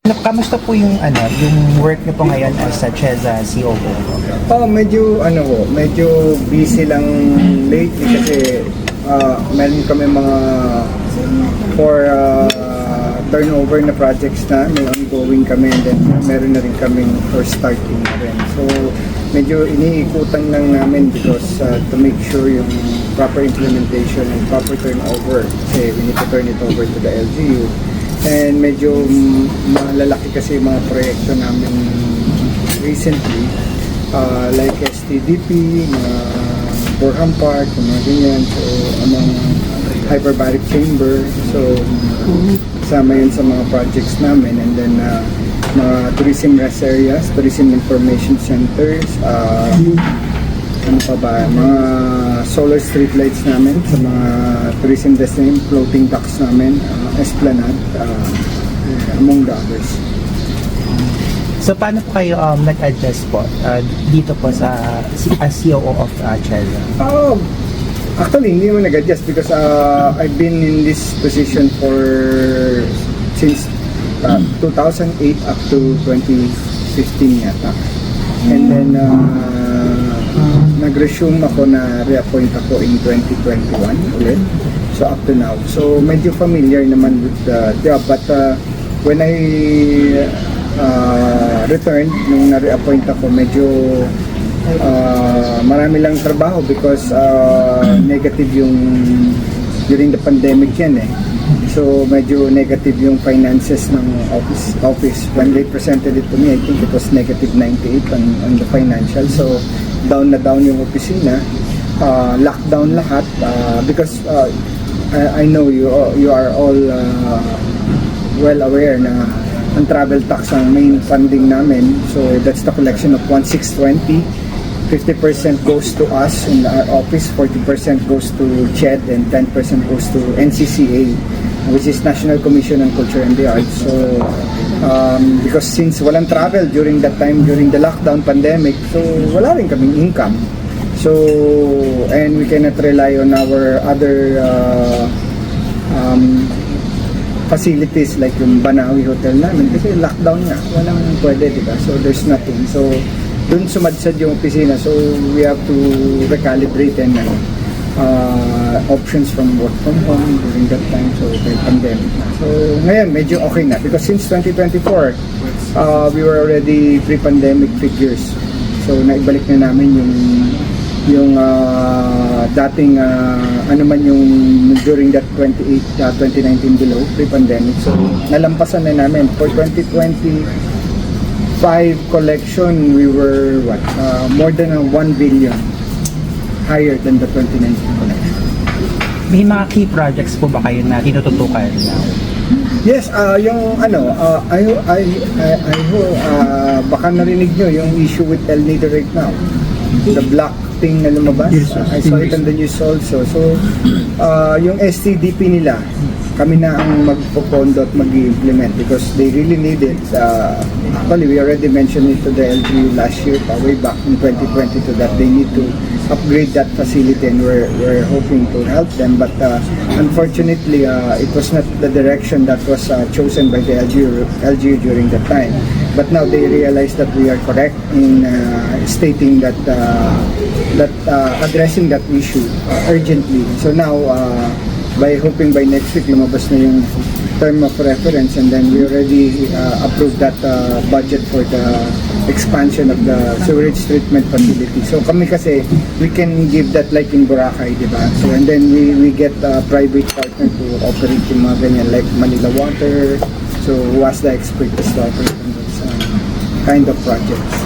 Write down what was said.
Kamusta po yung yung work niyo po ngayon as such as a COO? Medyo busy lang lately kasi meron kami mga for turnover na projects na may ongoing kami, and then meron na rin kaming for starting na rin. So medyo iniikutan lang namin because to make sure yung proper implementation and proper turnover, kasi we need to turn it over to the LGU. And medyo malalaki kasi yung mga proyekto namin recently, like STDP, mga Borham Park, mga ganyan. So, mga hyperbaric chamber. So, kasama yun sa mga projects namin. And then, mga tourism rest areas, tourism information centers, ano pa ba, mga solar street lights namin sa mga tourism destination, floating docks namin, Esplanade, among the others. So paano po kayo nag-adjust po dito po sa as COO of Cheza? Actually, hindi mo nag-adjust because I've been in this position since 2008 up to 2015 yata. And then, nag-resume ako na reappoint ako in 2021 ulit. So up to now. So medyo familiar naman with the job, but when I returned, nung na-reappoint ako, medyo marami lang trabaho because negative yung during the pandemic yan eh. So medyo negative yung finances ng office. When they presented it to me, I think it was negative 98 on the financial. So down na down yung opisina, lockdown lahat because I know you are all well aware na ang travel tax ang main funding namin. So that's the collection of 1,620. 50% goes to us in our office, 40% goes to CHED, and 10% goes to NCCA, which is National Commission on Culture and the Arts. So because since walang travel during that time, during the lockdown pandemic, so wala rin kaming income. So, and we cannot rely on our other facilities like yung Banawi Hotel namin kasi lockdown nga, walang pwede, diba? So there's nothing. So dun sumadsad yung opisina, so we have to recalibrate and options from work from home during that time, so the pandemic. So ngayon medyo okay na because since 2024 we were already pre-pandemic figures, so naibalik na namin yung dating ano man yung during that 2019 below pre-pandemic, so nalampasan na namin for 2025 collection. We were more than 1 billion higher than the 2019 collection. May mga key projects po ba kayo na tinututukan now? Yes, yung baka narinig nyo yung issue with El Nido right now, the black thing na lumabas. Yes, I saw it on the news also. So yung STDP nila, kami na ang magpopondo at mag-implement because they really need it. Actually, we already mentioned it to the LGU last year, way back in 2022, that they need to upgrade that facility, and we're hoping to help them. But unfortunately, it was not the direction that was chosen by the LGU during that time. But now they realize that we are correct in stating that addressing that issue urgently. So now, hoping by next week lumabas na yung term of reference, and then we already approved that budget for the expansion of the sewerage treatment facility. So kami kasi, we can give that like in Boracay, di ba? So and then we get a private partner to operate yung mga ganyan like Manila Water, so who has the expertise to operate on those kind of projects.